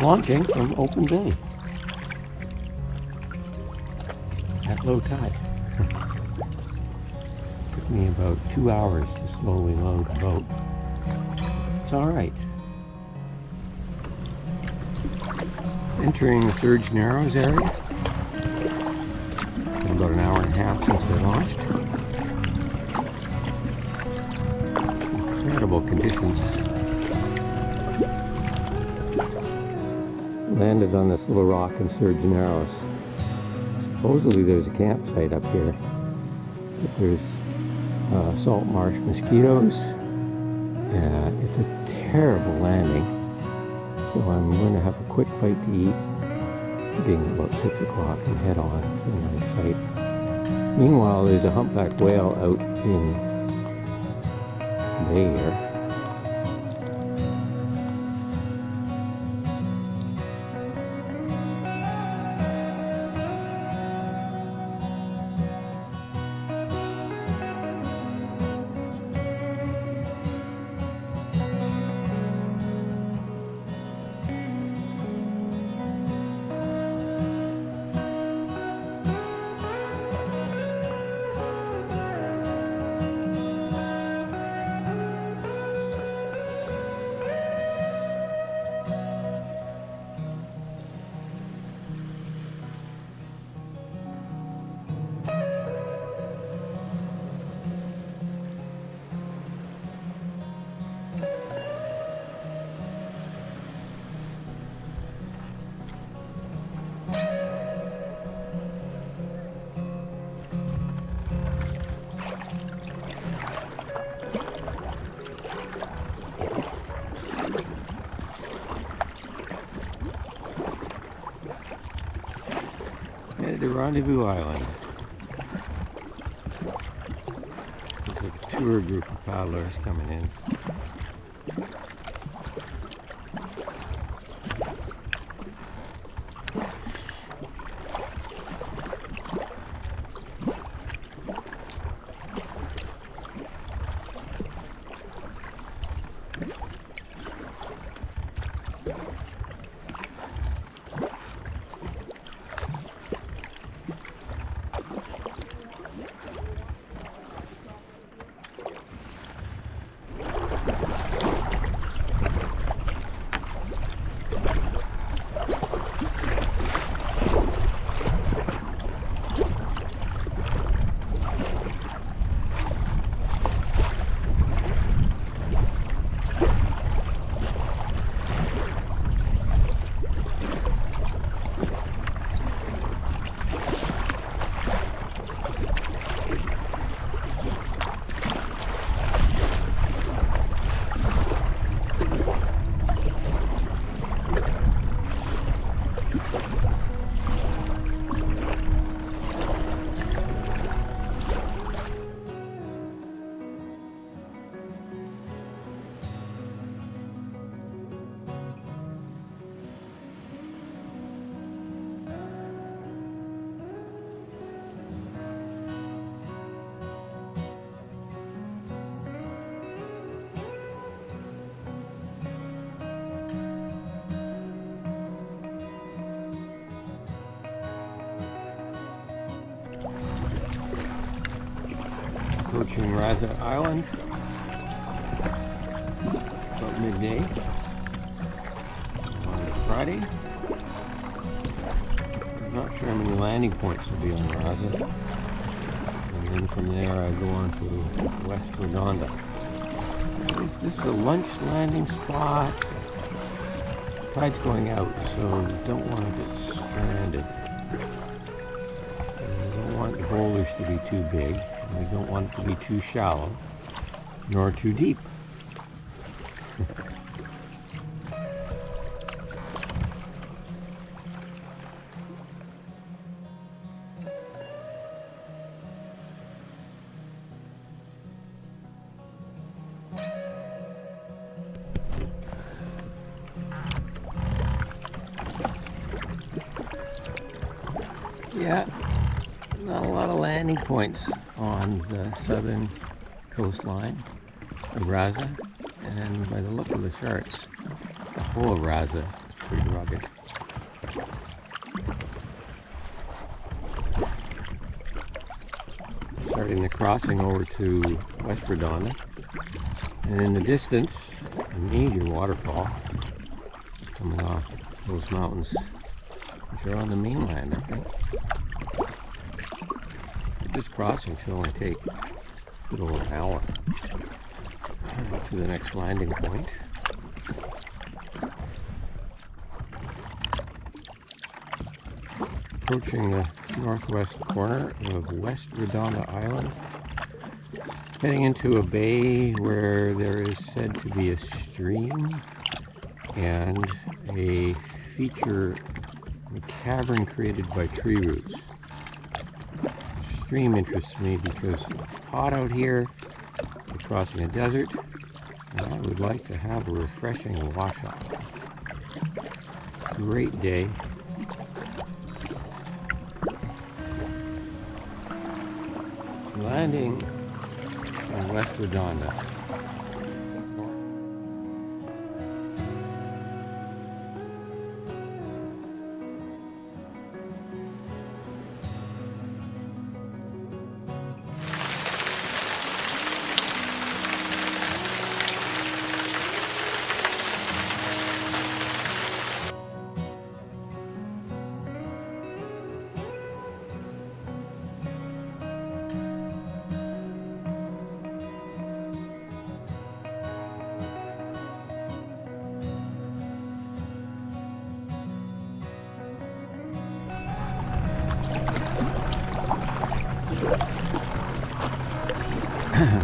launching from open bay at low tide. Took me about 2 hours to slowly load the boat. It's all right. Entering the Serge Narrows area. Been about an hour and a half since I launched. Incredible conditions. Landed on this little rock in Serge Narrows. Supposedly there's a campsite up here, but there's salt marsh mosquitoes. It's a terrible landing, so I'm going to have a quick bite to eat, being about 6 o'clock, and head on to another site. Meanwhile, there's a humpback whale out in the bay here. Headed to Rendezvous Island. There's a tour group of paddlers coming in. Approaching Quadra Island about midday on Friday. I'm not sure how many landing points will be on Quadra. And then from there I go on to West Redonda. Is this a lunch landing spot? Tide's going out, so you don't want to get stranded. You don't want the boulders to be too big. We don't want it to be too shallow, nor too deep. Yeah, not a lot of landing points on the southern coastline of Raza, and by the look of the charts, the whole of Raza is pretty rugged. Starting the crossing over to West Redonda, and in the distance, a major waterfall coming off those mountains, which are on the mainland, I think. This crossing should only take a little over an hour to the next landing point. Approaching the northwest corner of West Redonda Island, heading into a bay where there is said to be a stream and a feature, a cavern created by tree roots. The stream interests me because it's hot out here, we're crossing a desert, and I would like to have a refreshing wash-up. Great day. Landing on West Redonda.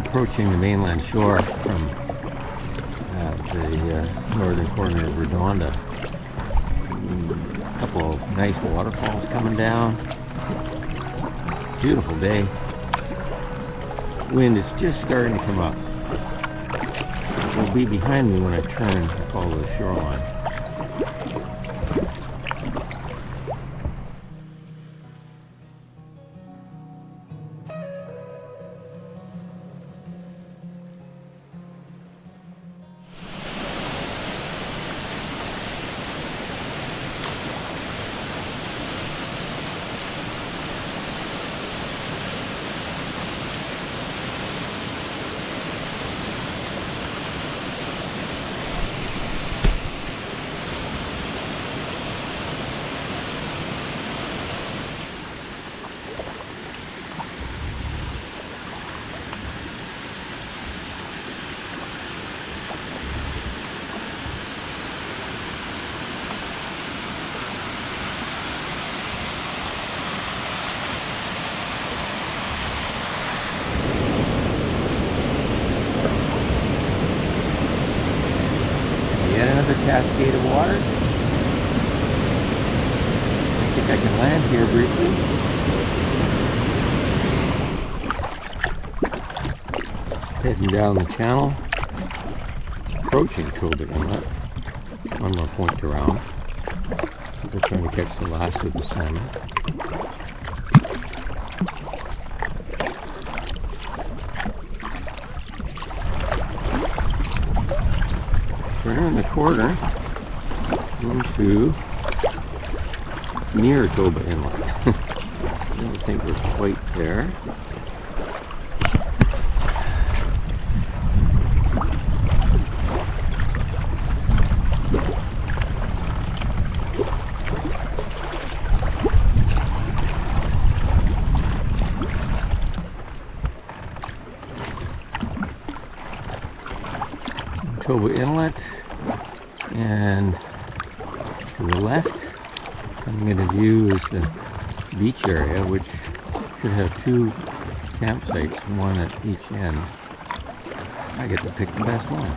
Approaching the mainland shore from the northern corner of Redonda. A couple of nice waterfalls coming down. Beautiful day. Wind is just starting to come up. It will be behind me when I turn and follow the shoreline. Another cascade of water. I think I can land here briefly. Heading down the channel, approaching Toba Inlet. One more point around. We're trying to catch the last of the salmon. Turning the corner into near Toba Inlet. I don't think we're quite there. Toba Inlet, and to the left, coming into view, is the beach area, which should have two campsites, one at each end. I get to pick the best one.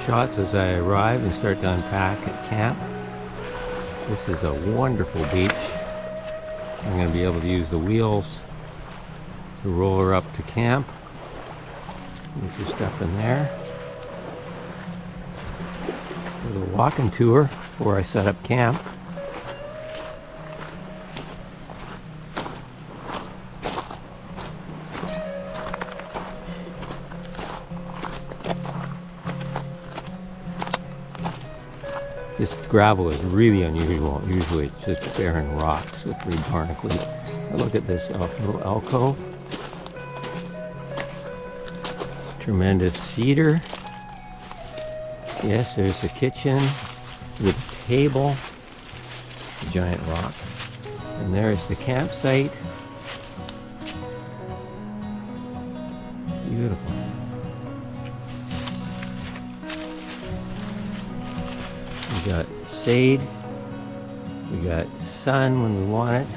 Shots as I arrive and start to unpack at camp. This is a wonderful beach. I'm going to be able to use the wheels the roller up to camp. There's your stuff in there. A little walking tour before I set up camp. This gravel is really unusual. Usually it's just barren rock, slippery barnacle. Look at this little alcove. Tremendous cedar. Yes, there's the kitchen with a table. A giant rock. And there's the campsite. Beautiful. We got shade. We got sun when we want it.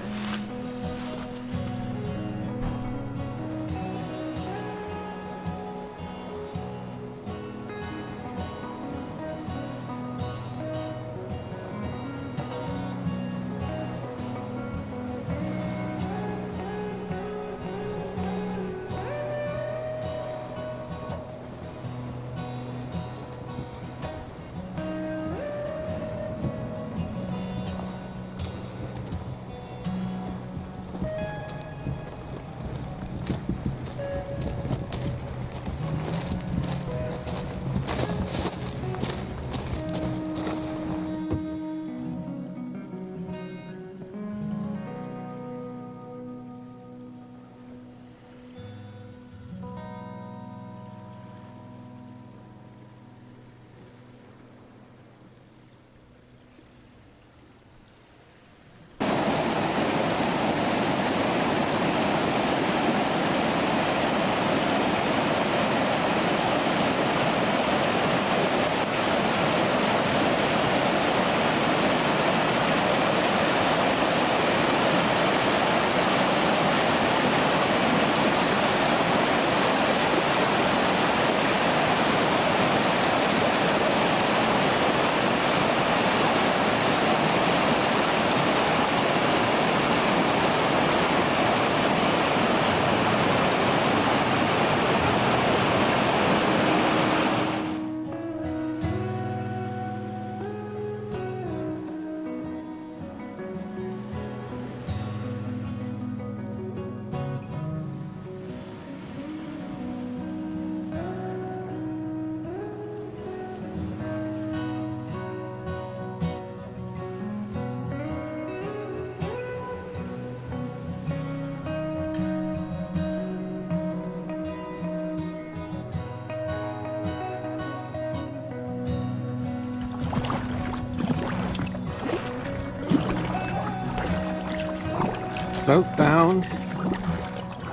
Southbound,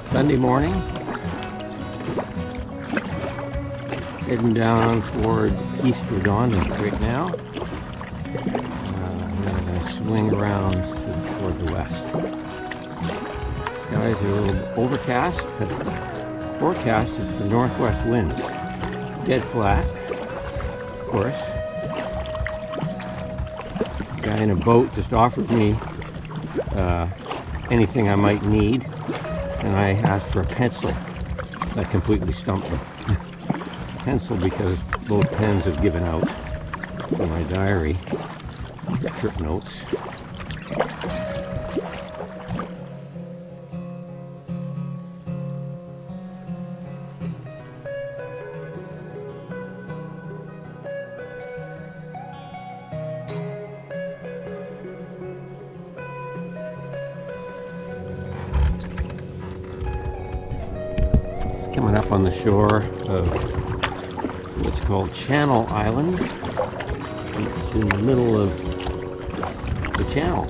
Sunday morning, heading down toward East Redondo right now. I'm going to swing around toward the west. Skies are a little overcast, but the forecast is for northwest winds. Dead flat, of course. A guy in a boat just offered me anything I might need, and I asked for a pencil. That completely stumped me. Pencil because both pens have given out for my diary, trip notes. Coming up on the shore of what's called Channel Island. It's in the middle of the channel.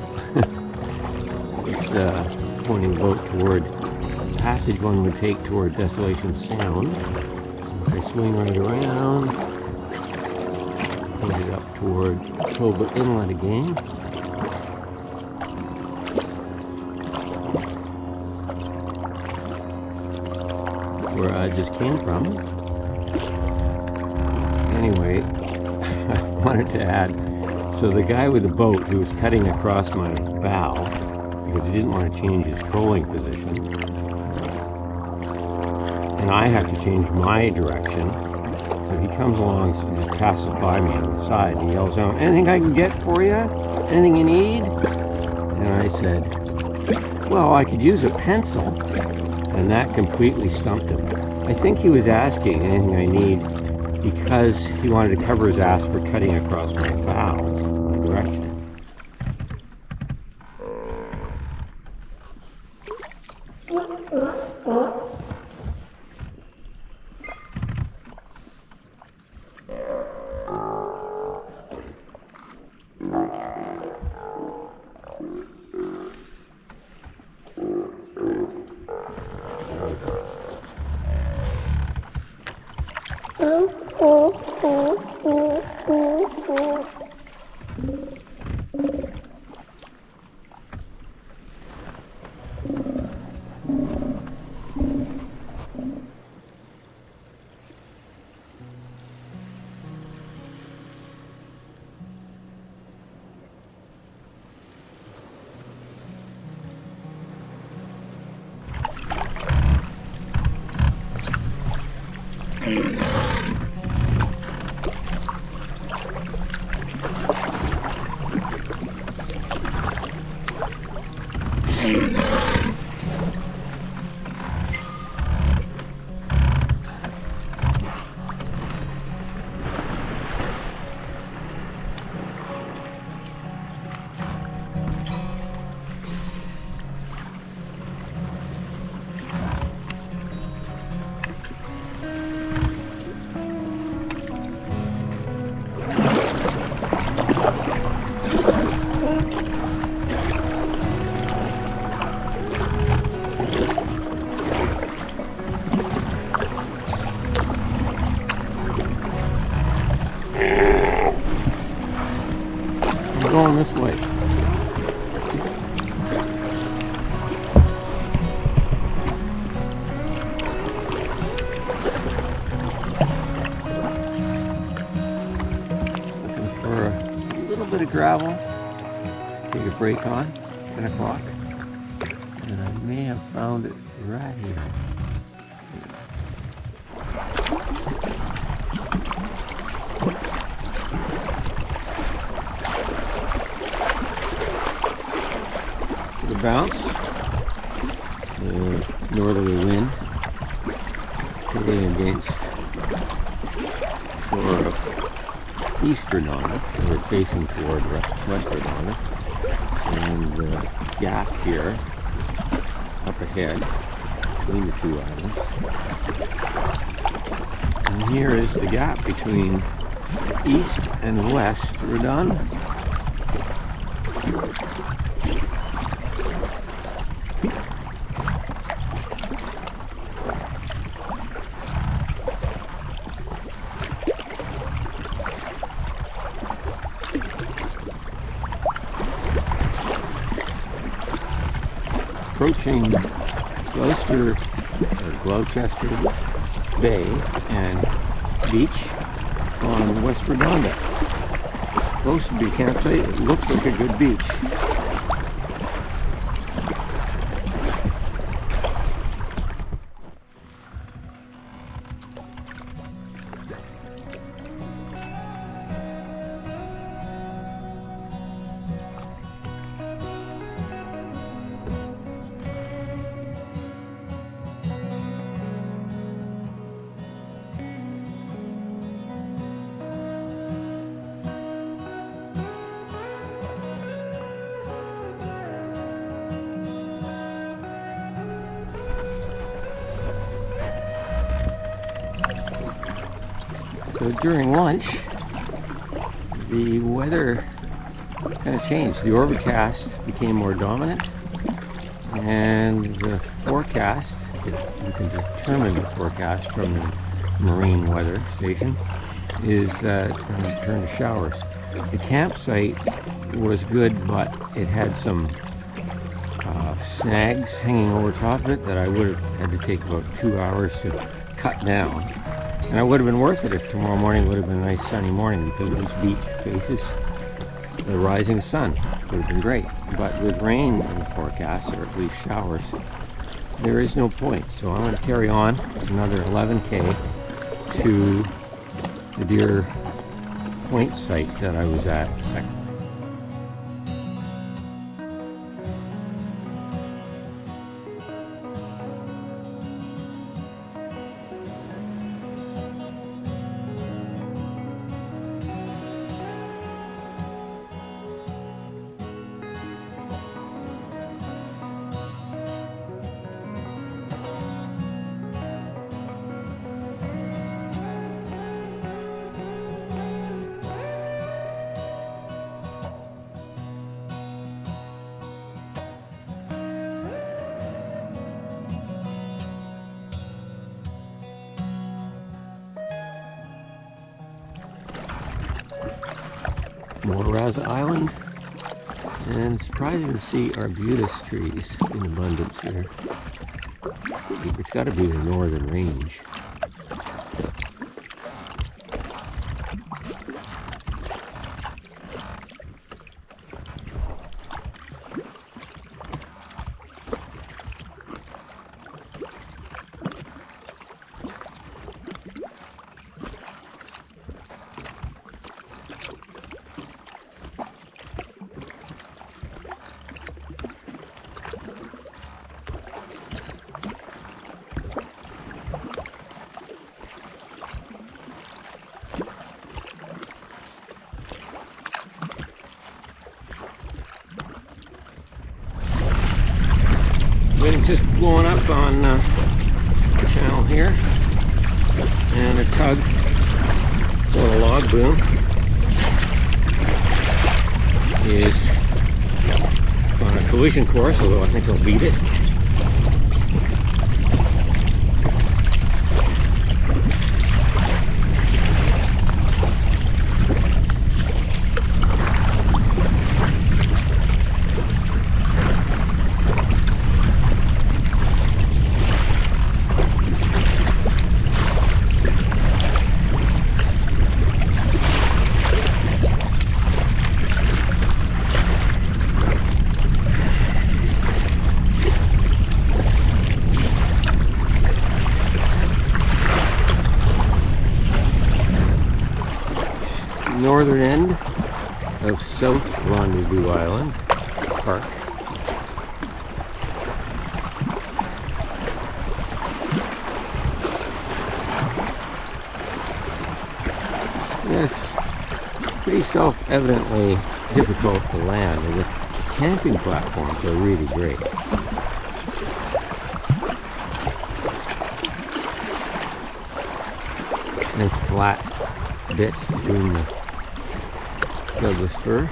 It's pointing the boat toward the passage one would take toward Desolation Sound. I swing right around, point it up toward Toba Inlet again. Where I just came from. Anyway, I wanted to add, so the guy with the boat who was cutting across my bow, because he didn't want to change his trolling position, and I have to change my direction. So he comes along and just passes by me on the side and he yells out, "Anything I can get for you? Anything you need?" And I said, "Well, I could use a pencil." And that completely stumped him. I think he was asking anything I need because he wanted to cover his ass for cutting across my bow, my direction. Going this way. Looking for a little bit of gravel. Take a break on, 10 o'clock. And I may have found it right here. Bounce, northerly wind hitting against shore of East Redondo, so we're facing toward West Redondo, and the gap here up ahead between the two islands, and here is the gap between East and West Redondo. Approaching Gloucester Bay and Beach on West Redondo. It's supposed to be a campsite. It looks like a good beach. So during lunch, the weather kind of changed. The overcast became more dominant, and the forecast, you can determine the forecast from the marine weather station, is it's going to turn to showers. The campsite was good, but it had some snags hanging over top of it that I would have had to take about 2 hours to cut down. And it would have been worth it if tomorrow morning would have been a nice sunny morning, because this beach faces the rising sun. It would have been great. But with rain in the forecast, or at least showers, there is no point. So I'm going to carry on another 11K to the Deer Point site that I was at a second. Quadra Island, and surprising to see arbutus trees in abundance here. It's got to be the northern range. Wind's just blowing up on the channel here, and a tug on a log boom is on a collision course, although I think I'll beat it. Northern end of South Rendezvous Island Park. Yes, pretty self-evidently difficult to land, and the camping platforms are really great. Nice flat bits between the Douglas fir.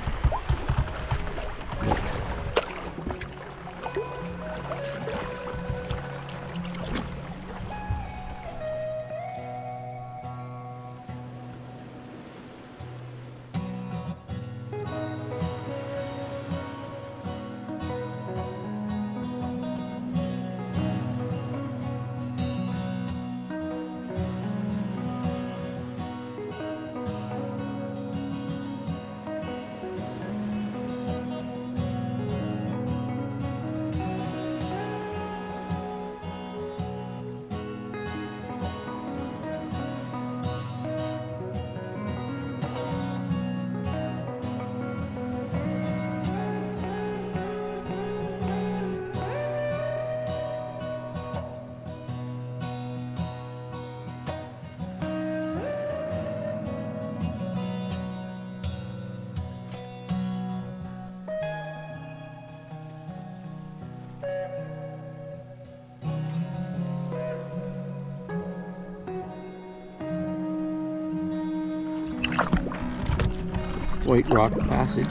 White Rock Passage.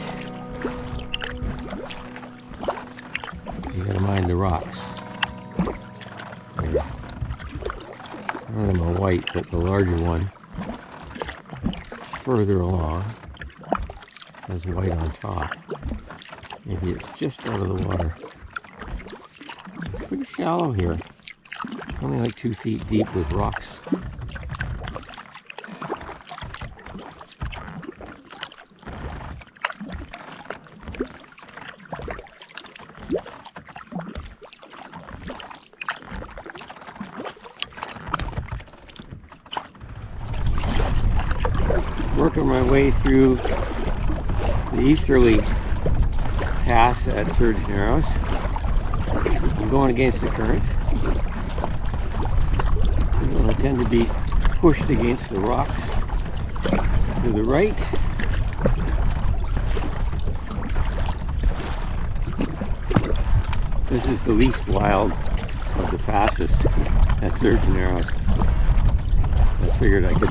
You gotta mind the rocks. None of them are white, but the larger one, further along, has white on top. Maybe it's just out of the water. It's pretty shallow here. Only like 2 feet deep with rocks. working my way through the easterly pass at Serge Narrows. I'm going against the current. I tend to be pushed against the rocks to the right. This is the least wild of the passes at Serge Narrows. I figured I could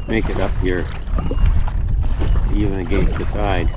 make it up here even against the tide.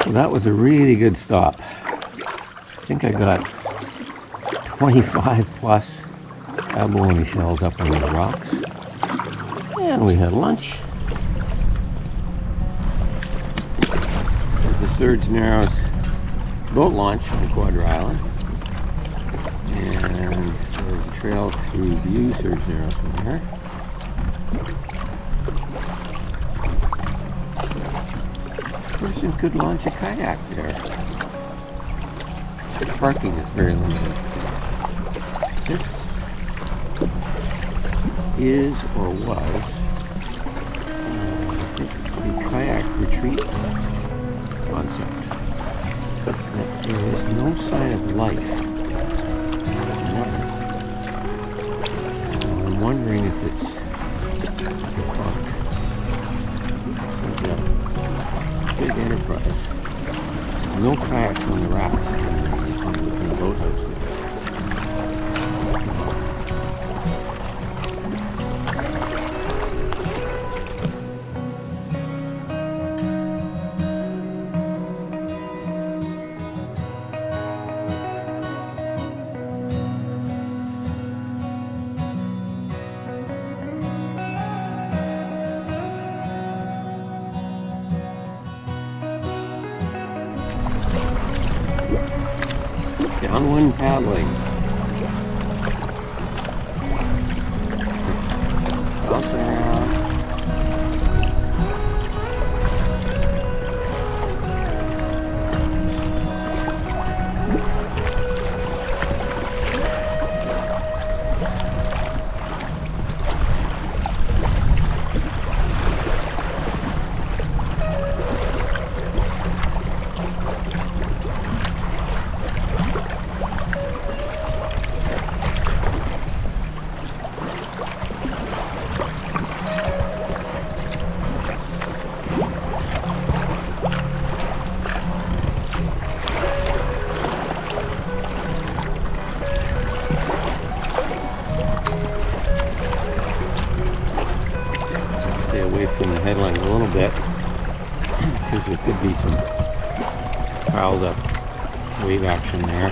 So that was a really good stop. I think I got 25 plus abalone shells up on the rocks. And we had lunch. This is the Serge Narrows boat launch on Quadra Island. And there's a trail to view Serge Narrows from here. Person could launch a kayak there. The parking is very limited. This is or was the kayak retreat concept. There is no sign of life. So I'm wondering if it's the park. Big enterprise. No kayaks on the rafts in the boathouse there. Downwind paddling. Bouncing around. Away from the headlines a little bit because there could be some piled up wave action there.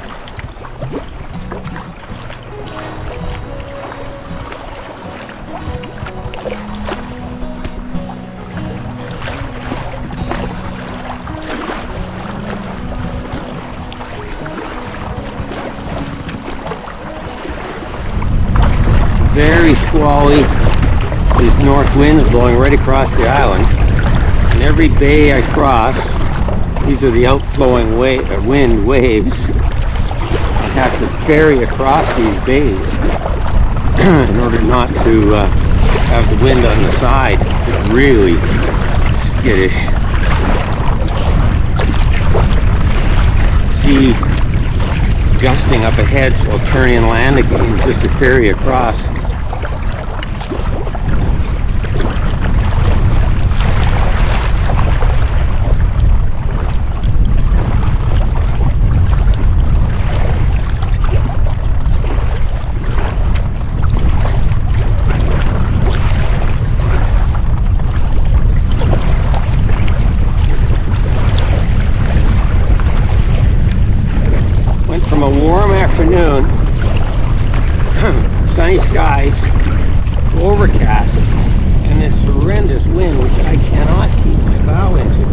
Very squally. This north wind is blowing right across the island, and every bay I cross, these are the outflowing wind waves. I have to ferry across these bays in order not to have the wind on the side. It's really skittish. Sea gusting up ahead, so I'll turn inland again just to ferry across. From a warm afternoon, sunny skies, overcast, and this horrendous wind which I cannot keep my bow into.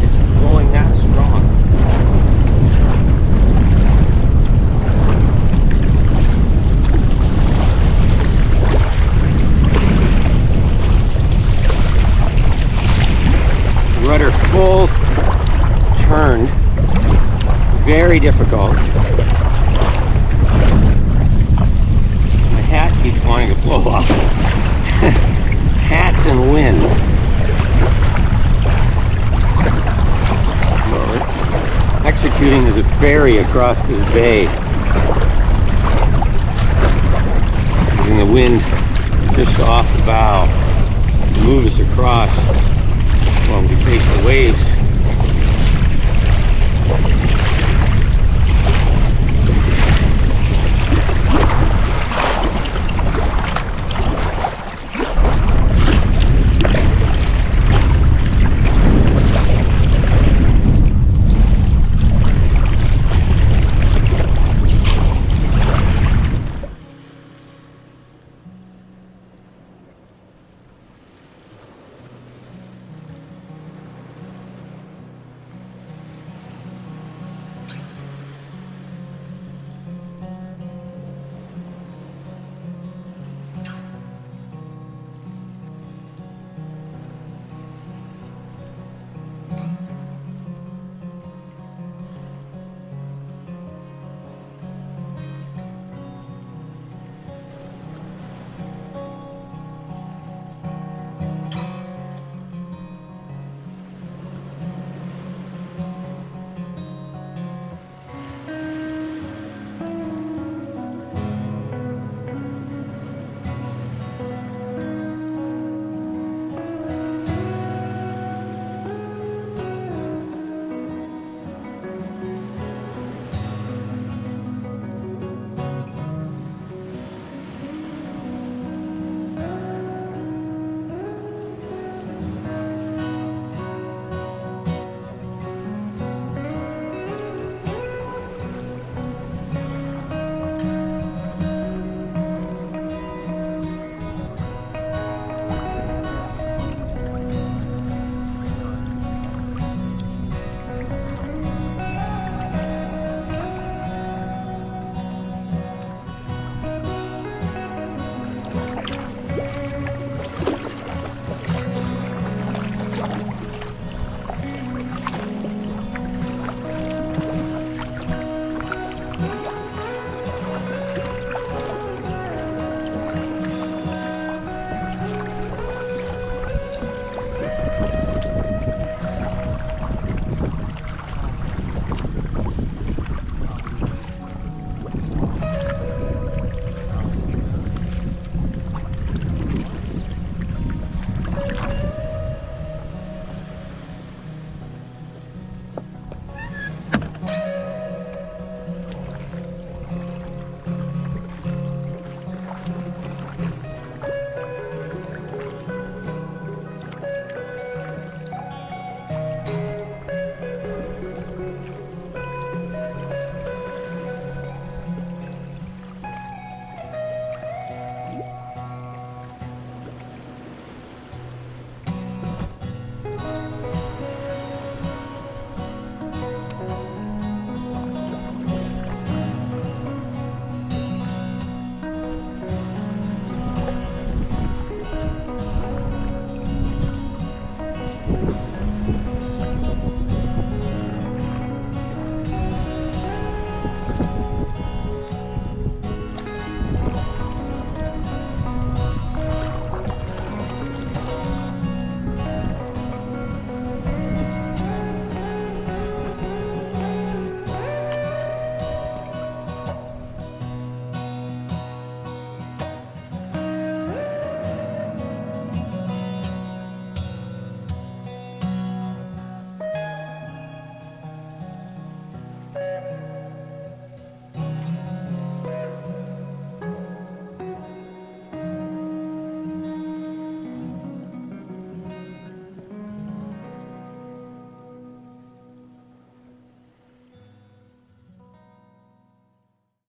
It's blowing that strong. Rudder full turned. Very difficult. My hat keeps wanting to blow off. Hats and wind. We're executing as a ferry across this bay. Using the wind just off the bow to move us across while we face the waves.